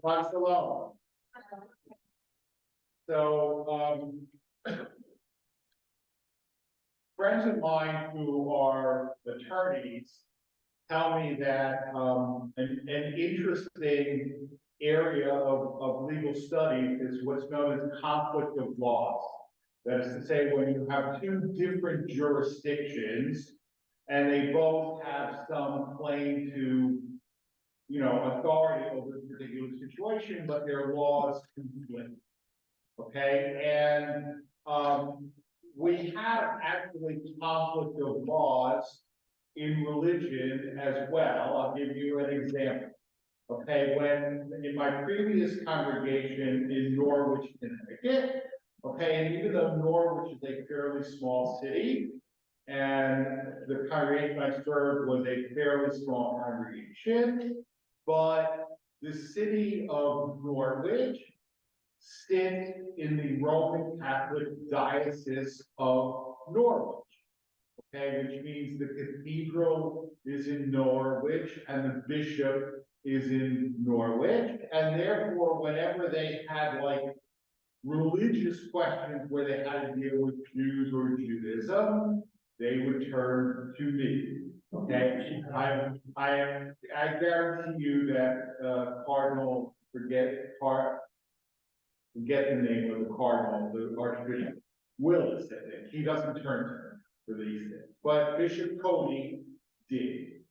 Shalom. So, friends of mine who are attorneys tell me that an interesting area of legal study is what's known as conflict of laws. That is to say, when you have two different jurisdictions and they both have some claim to, authority over a particular situation, but their laws conflict. Okay, and we have actually conflict of laws in religion as well. I'll give you an example. Okay, when in my previous congregation in Norwich, Connecticut, okay, and even though Norwich is a fairly small city, and the congregation I served was a fairly small congregation, but the city of Norwich sit in the Roman Catholic Diocese of Norwich. Okay, which means the cathedral is in Norwich and the bishop is in Norwich, and therefore, whenever they had like religious questions where they had to deal with Jews or Judaism, they would turn to me. Okay, I guarantee you that Cardinal forget the name of the Cardinal, the Archbishop Willis, I think he doesn't turn to him for these things, but Bishop Cody did.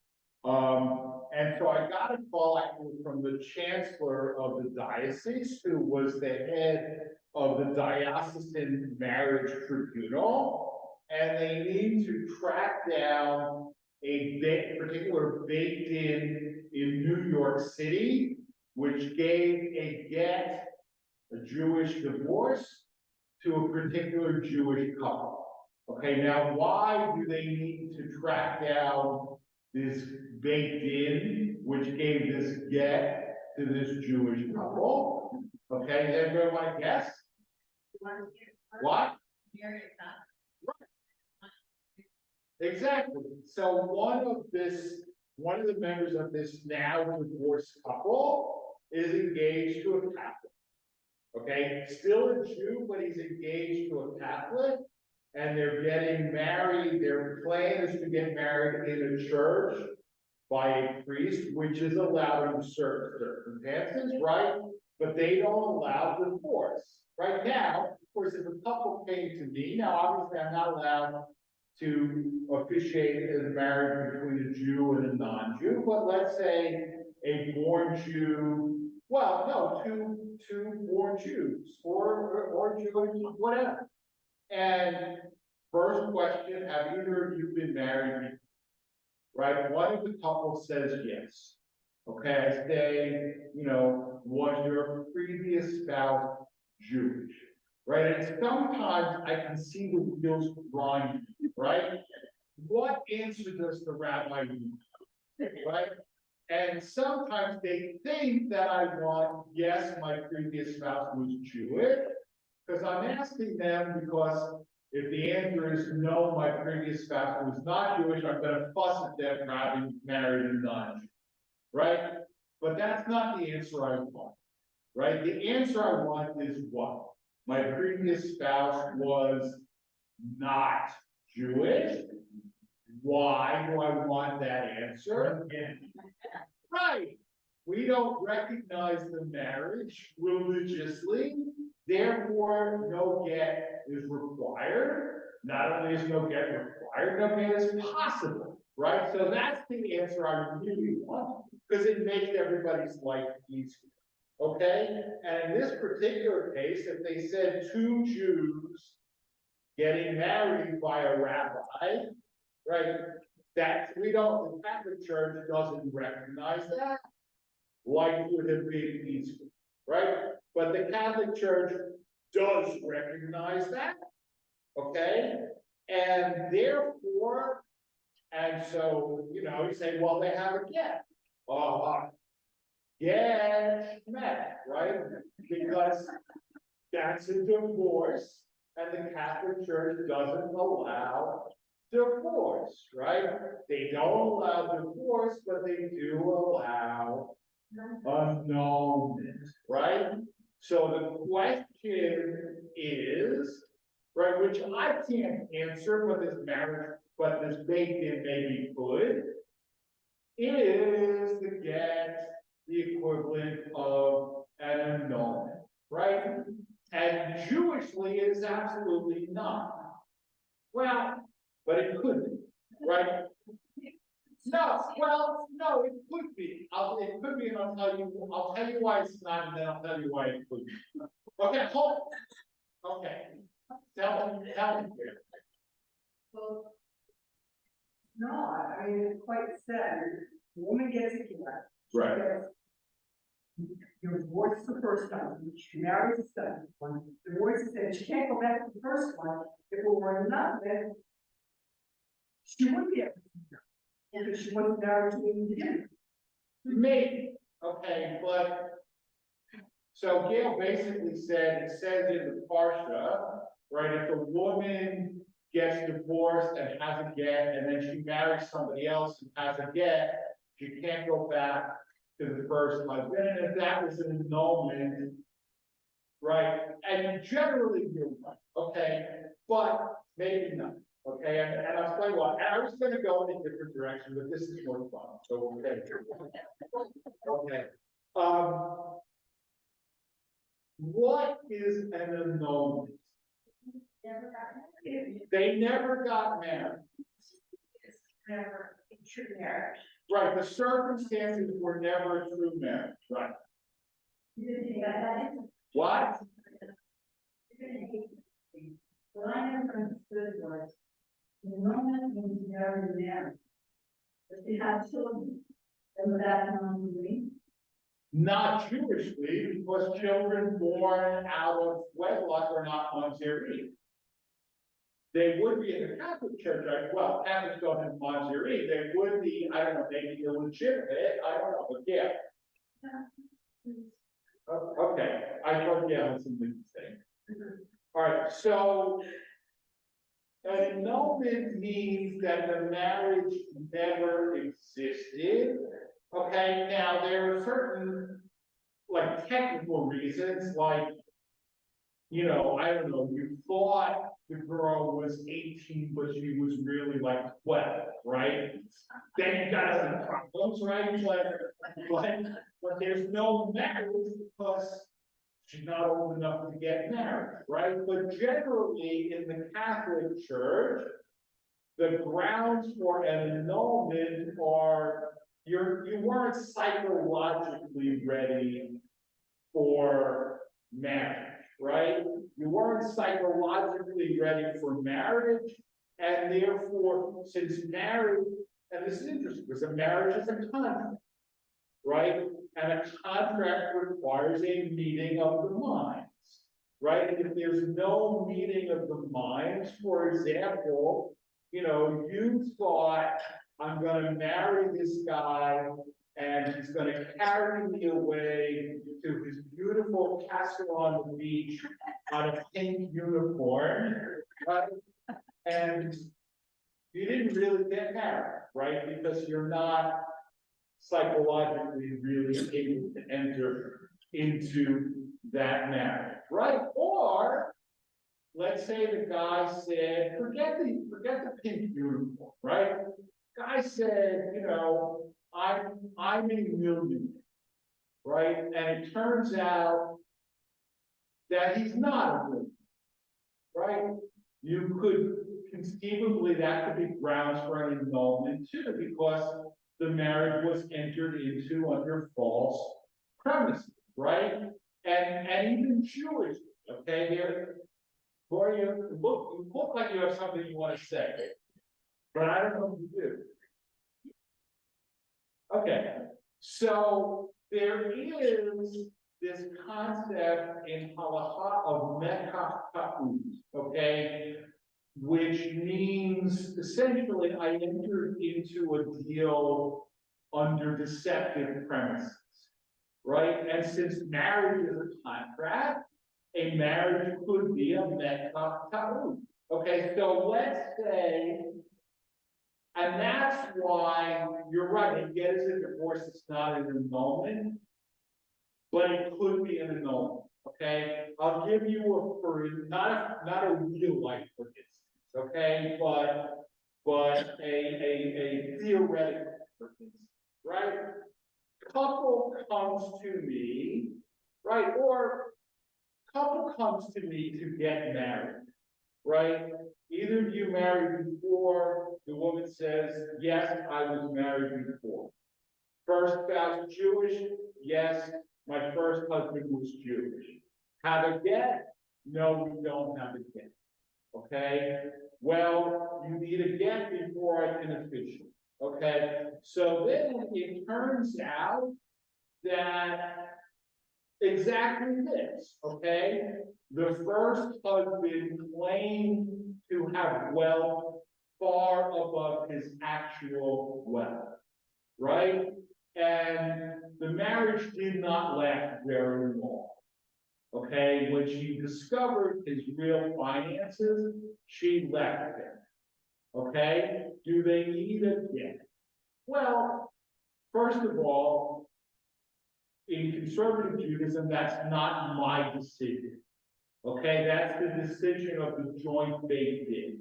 And so I got a call actually from the chancellor of the diocese, who was the head of the diocesan marriage tribunal, and they need to track down a particular baked-in New York City, which gave a Jewish divorce, to a particular Jewish couple. Okay, now why do they need to track down this baked in, which gave this get to this Jewish couple? Okay, does everybody want to guess? What? Exactly. So one of the members of this now divorced couple is engaged to a Catholic. Okay, still a Jew, but he's engaged to a Catholic, and they're getting married. Their plan is to get married in a church by a priest, which is allowed under certain circumstances, right? But they don't allow divorce. Right now, of course, if a couple came to me, now obviously I'm not allowed to officiate in a marriage between a Jew and a non-Jew, but let's say a born Jew, well, no, two born Jews or Jewish, whatever. And first question, have either of you been married? Right? One of the couples says yes. Okay, I say, was your previous spouse Jewish? Right? And sometimes I can see the wheels grinding, right? What answer does the rabbi need? Right? And sometimes they think that I want, yes, my previous spouse was Jewish, because I'm asking them because if the answer is no, my previous spouse was not Jewish, I'm going to fuss at them for having married a non-Jew, right? But that's not the answer I want, right? The answer I want is what? My previous spouse was not Jewish. Why do I want that answer? Right. We don't recognize the marriage religiously, therefore no get is required. Not only is no get required, no get is possible, right? So that's the answer I really want, because it makes everybody's life easier. Okay? And in this particular case, if they said two Jews getting married by a rabbi, right? The Catholic Church doesn't recognize that. Life would have been easier, right? But the Catholic Church does recognize that, okay? And therefore, and so, you say, well, they have a get. Get met, right? Because that's a divorce, and the Catholic Church doesn't allow divorce, right? They don't allow divorce, but they do allow Annulment, right? So the question is, right, which I can't answer, but this baked in maybe could, is the get the equivalent of an annulment, right? And Jewishly it is absolutely not. Well, but it could be, right? No, well, no, it could be. It could be, and I'll tell you why it's not, and then I'll tell you why it could be. Okay, hold. Okay. Tell me. Well, no, I mean, it's quite sad. The woman gets a giyyur. Right. You're divorced the first time, she marries the second one, divorces, and she can't go back to the first one. If it were not, then she would be able to, because she wasn't married to him in the beginning. Maybe, okay, but so Gail basically said, it says in the Parsha, right, if a woman gets divorced and has a get, and then she marries somebody else and has a get, she can't go back to the first husband, and if that was an annulment, right, and generally you're right, okay, but maybe not. Okay, and I'll tell you what, I was gonna go in a different direction, but this is more fun, so okay. Okay. What is an annulment? They never got married. Never a true marriage. Right, the circumstances were never a true marriage, right? What? What I never understood was, the moment when you married marriage, but they had children, and that non-agree. Not Jewishly, because children born out of wedlock are not Monzeri. They would be in the Catholic Church, right? Well, Catholics don't have Monzeri. They would be, I don't know, maybe illegitimate, I don't know, but yeah. Okay, I thought yeah had something to say. All right, so an annulment means that the marriage never existed. Okay, now there are certain like technical reasons, like, you know, I don't know, you thought the girl was 18, but she was really like 12, right? Then you got some problems, right? But there's no marriage because she's not old enough to get married, right? But generally in the Catholic Church, the grounds for an annulment are you weren't psychologically ready for marriage, right? You weren't psychologically ready for marriage, and therefore, since marriage, and this is interesting, because a marriage is a contract, right? And a contract requires a meeting of the minds, right? And if there's no meeting of the minds, for example, you know, you thought, I'm gonna marry this guy, and he's gonna carry me away to his beautiful castle on the beach on a pink unicorn, right? And you didn't really get married, right? Because you're not psychologically really able to enter into that marriage, right? Or let's say the guy said, forget the pink unicorn, right? Guy said, you know, I'm a millionaire, right? And it turns out that he's not a millionaire, right? You could conceivably, that could be grounds for an annulment too, because the marriage was entered into under false premises, right? And even Jewish, okay, here, Boy, you look like you have something you want to say, but I don't know if you do. Okay, so there is this concept in halacha of mekach ta'ut, okay, which means essentially I entered into a deal under deceptive premises, right? And since marriage is a contract, a marriage could be a mekach ta'ut. Okay, so let's say And that's why you're right, it gets a divorce, it's not an annulment, but it could be an annulment, okay? I'll give you not a real life for instance, okay, but a theoretical for instance, right? Couple comes to me, right, or couple comes to me to get married, right? Either of you married before, the woman says, yes, I was married before. First spouse Jewish, yes, my first husband was Jewish. Have a get? No, we don't have a get. Okay? Well, you need a get before I can officiate. Okay? So then it turns out that exactly this, okay? The first husband claimed to have wealth far above his actual wealth, right? And the marriage did not last very long. Okay, when she discovered his real finances, she left him. Okay, do they need a get? Well, first of all, in conservative Judaism, that's not my decision. Okay, that's the decision of the joint Beit Din.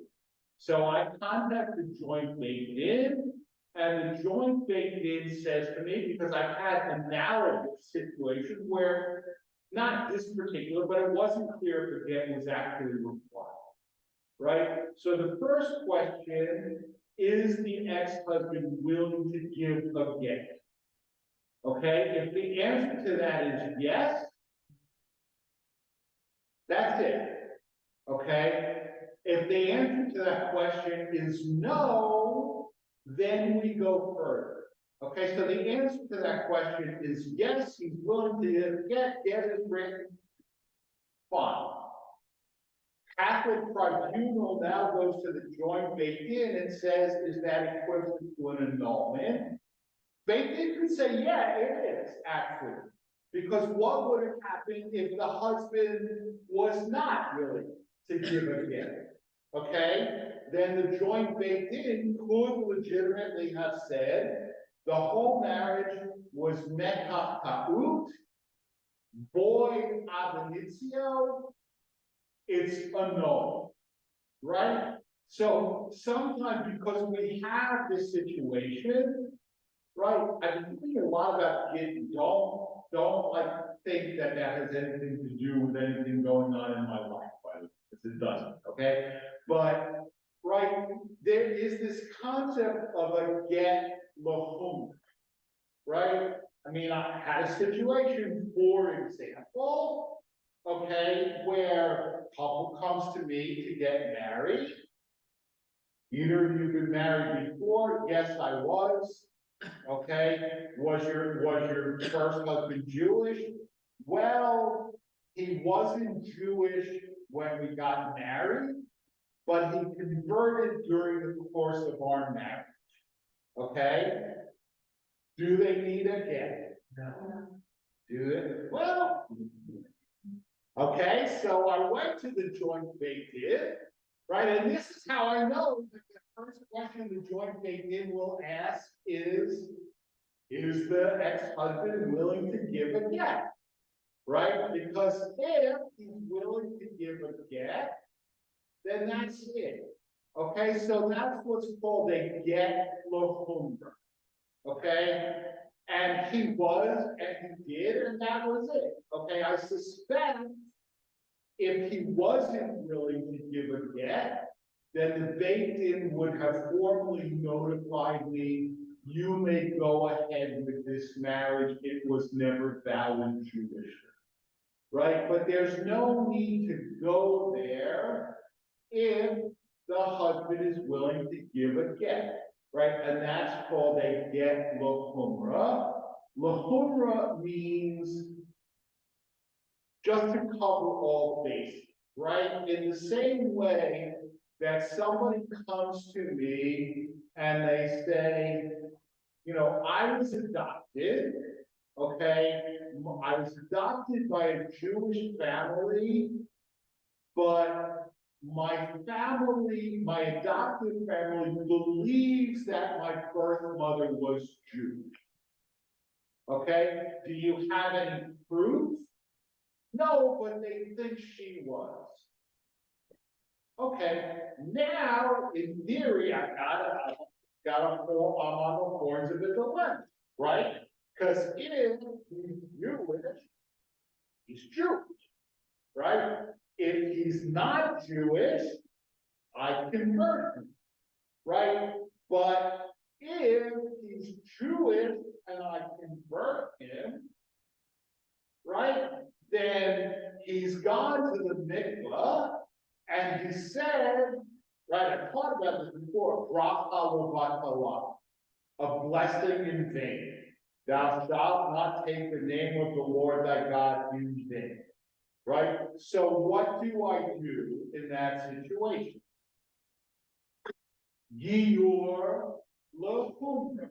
So I contact the joint Beit Din, and the joint Beit Din says to me, because I've had analogous situations where, not this particular, but it wasn't clear if the get was actually required, right? So the first question, is the ex-husband willing to give a get? Okay, if the answer to that is yes, that's it, okay? If the answer to that question is no, then we go further. Okay, so the answer to that question is yes, he's willing to get is written, fine. Catholic tribunal now goes to the joint Beit Din and says, is that equivalent to an annulment? Beit Din could say, yeah, it is, actually. Because what would have happened if the husband was not willing to give a gift? Okay? Then the joint Beit Din could legitimately have said, the whole marriage was mekach ta'ut, void ab initio, it's annulled, right? So sometimes because we have this situation, right? I've been thinking a lot about it. Don't like think that has anything to do with anything going on in my life, because it doesn't. Okay, but right, there is this concept of a get lahum, right? I mean, I had a situation, for example, okay, where a couple comes to me to get married. Either of you been married before? Yes, I was. Okay, was your first husband Jewish? Well, he wasn't Jewish when we got married, but he converted during the course of our marriage. Okay, do they need a get? No. Do they? Well, okay, so I went to the joint Beit Din, right? And this is how I know that the first question the joint Beit Din will ask is the ex-husband willing to give a get? Right? Because if he's willing to give a get, then that's it. Okay, so that's what's called a get lahumra. Okay? And he was, and he did, and that was it. Okay, I suspect if he wasn't willing to give a get, then the Beit Din would have formally notified me, you may go ahead with this marriage, it was never valid Jewish. Right? But there's no need to go there if the husband is willing to give a get. Right? And that's called a get lahumra. Lahumra means just to cover all bases, right? In the same way that somebody comes to me and they say, you know, I was adopted, okay? I was adopted by a Jewish family, but my family, my adoptive family believes that my birth mother was Jewish. Okay, do you have any proof? No, but they think she was. Okay, now in theory, I gotta fall, I'm on the horns of the dilemma, right? Because if he's Jewish, he's Jewish, right? If he's not Jewish, I convert him, right? But if he's Jewish and I convert him, right? Then he's gone to the mikvah and he said, right? I talked about this before, Drasha levatala, a blessing in vain. Thou shalt not take the name of the Lord thy God in vain. Right? So what do I do in that situation? Giyyur lehumra,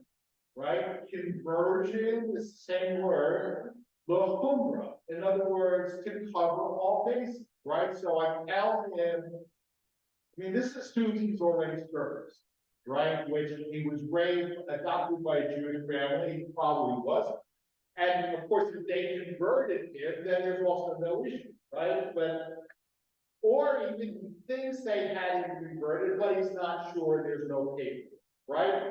right? Conversion is the same word, lehumra. In other words, to cover all bases, right? So I tell him, I mean, this assumes he's already serviced, right? Which he was raised, adopted by a Jewish family, he probably wasn't. And of course, if they converted him, then there's also no issue, right? But, or even he thinks they had him converted, but he's not sure, there's no paper, right?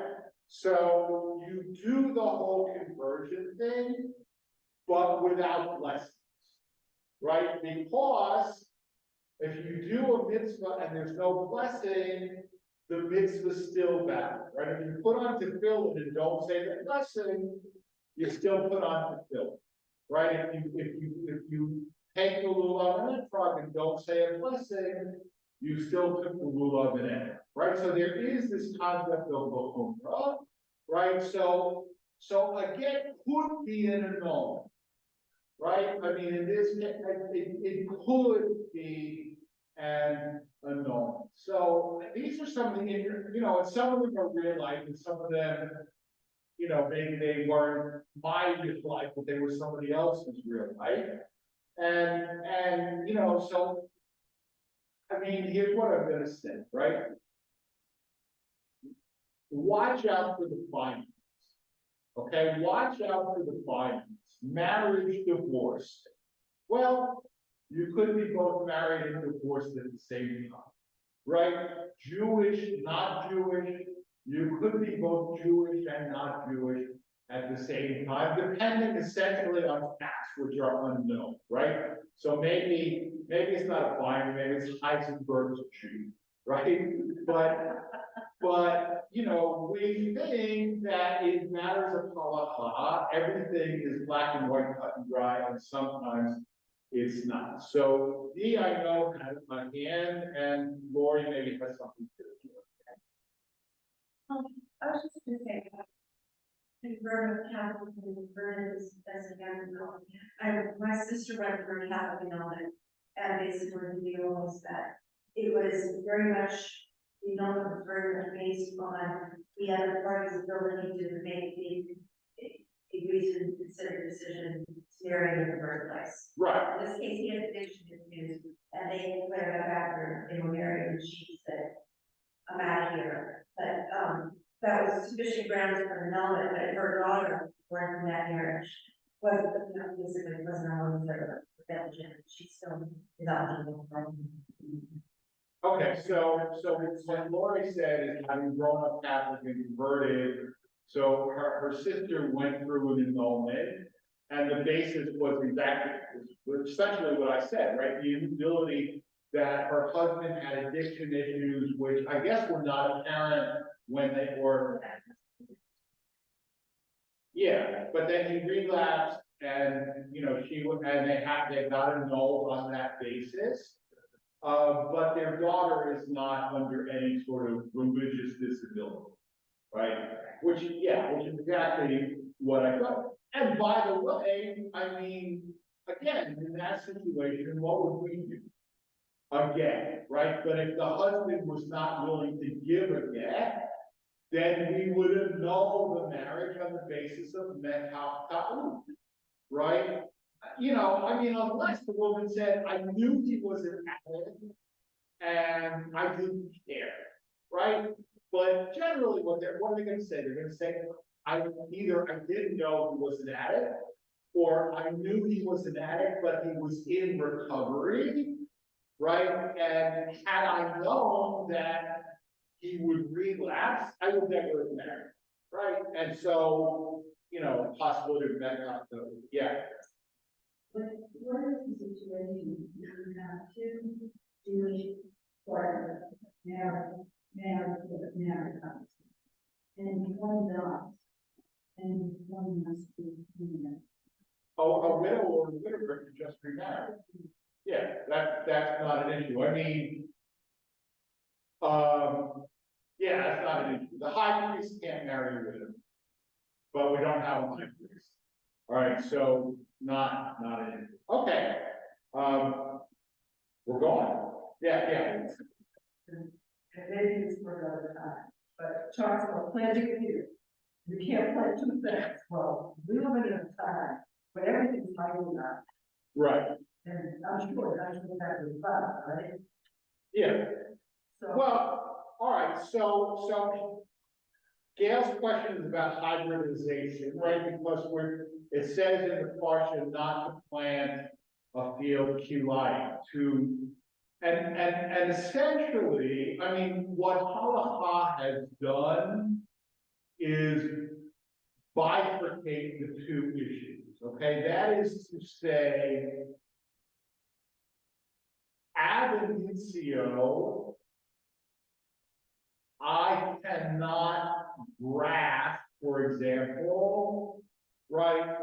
So you do the whole conversion thing, but without blessings, right? Because if you do a mitzvah and there's no blessing, the mitzvah is still valid, right? If you put on tefillin and don't say the blessing, you still put on tefillin, right? If you take the lulav and ephod and don't say a blessing, you still took the lulav and ephod, right? So there is this concept of b'chumrah, right? So again, could be an annulment, right? I mean, it could be an annulment. So these are some of the, and some of them are real life, and some of them, maybe they weren't my real life, but they were somebody else's real life. And so I mean, here's what I'm gonna say, right? Watch out for the findings. Okay, watch out for the findings. Marriage, divorce. Well, you could be both married and divorced at the same time, right? Jewish, not Jewish. You could be both Jewish and not Jewish at the same time, depending essentially on facts which are unknown, right? So maybe it's not a binary, maybe it's Heisenberg's Jew, right? But we think that in matters of halacha, everything is black and white, cut and dry, and sometimes it's not. So Dee, I know, had my hand, and Lori maybe has something to do. I was just going to say, converted Catholic and converted as a young girl. My sister went through a Catholic annulment, and basically the deal was that it was very much, the annulment was very much based on the other party's ability to make a reasoned considered decision to marry in the first place. Right. In this case, he had addiction issues, and they declared up after they were married, and she said, I'm out of here. But that was sufficient grounds for annulment, but her daughter, born from that marriage, basically wasn't on the Belgian. She's still eligible from. Okay, so what Lori said is having grown up Catholic and converted, so her sister went through an annulment, and the basis was essentially what I said, right? The inability that her husband had addiction issues, which I guess were not apparent when they were. Yeah, but then he relapsed, and they got annulled on that basis. But their daughter is not under any sort of religious disability, right? Which is exactly what I thought. And by the way, I mean, again, in that situation, what would we do? Again, right? But if the husband was not willing to give a get, then we would annul the marriage on the basis of mechal ta'ud, right? I mean, unless the woman said, I knew he was an addict, and I didn't care, right? But generally, what are they gonna say? They're gonna say, I didn't know he was an addict, or I knew he was an addict, but he was in recovery, right? And had I known that he would relapse, I would never have married, right? And so, possibility of that, yeah. What is the situation? You have two Jewish partners, married, and one dies, and one must be, Oh, a widow or a widow can just remarry. Yeah, that's not an issue. I mean, yeah, that's not an issue. The high priest can't marry a widow, but we don't have a high priest. All right, so not an issue. Okay, we're going. Yeah. And maybe it's for another time, but talks about planting a year. You can't plant two things, well, we live in a time when everything's fighting up, Right, and I'm sure that was fun, right? yeah. So. Well, all right, so Gail's question is about hybridization, right? Because it says in the Parshat not to plant a field and essentially, I mean, what Halacha has done is bifurcate the two issues, okay? That is to say, ab initio, I cannot graft, for example, right,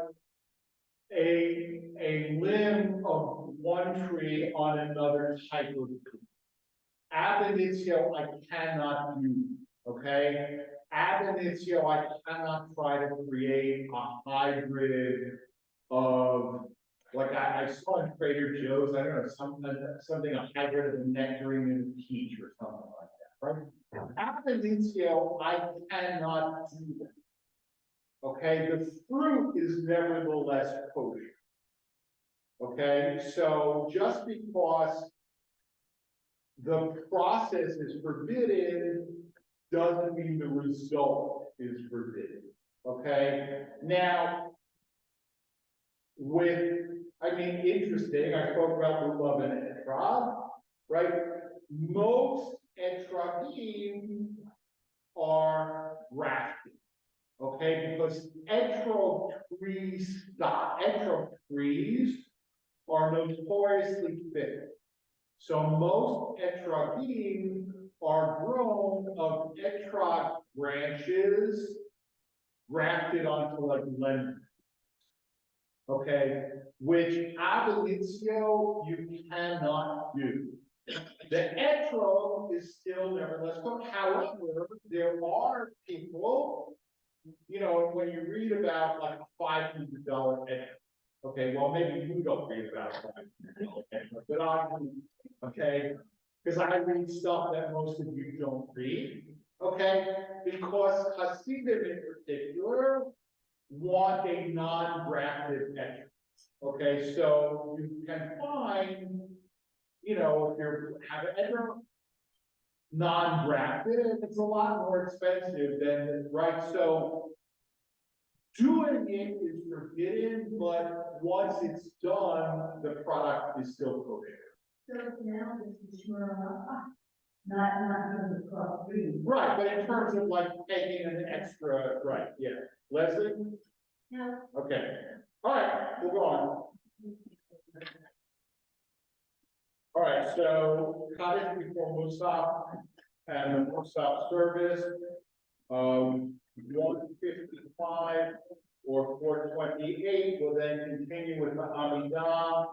a limb of one tree on another type of tree. Ab initio, I cannot do, okay? Ab initio, I cannot try to create a hybrid of, like I saw in Trader Joe's, I don't know, something a hybrid of a nectarine and a peach or something like that, right? Ab initio, I cannot do that. Okay, the fruit is nevertheless kosher. Okay, so just because the process is forbidden doesn't mean the result is forbidden. Okay, now interesting, I spoke about the love and etrog, right? Most etrogim are grafted, okay, because etrog trees are notoriously thick. So most etrogim are grown of etrog branches grafted onto like lemons. Okay, which ab initio you cannot do. The etrog is still nevertheless cooked. However, there are people, when you read about like a $500 etrog, okay, well maybe you don't read about $500 etrog, but I do, okay, because I read stuff that most of you don't read, okay, because Hasidim in particular want a non-grafted etrog. Okay, so you can find, if you have an etrog non-grafted, it's a lot more expensive than, right? So doing it is forbidden, but once it's done, the product is still kosher. So now this is not from the crop breed. Right, but in terms of like taking an extra, right, yeah. Leslie? No. Okay, all right, we'll go on. All right, so cottage before Musaf and the Musaf service, 155 or 428 will then continue with the Amidah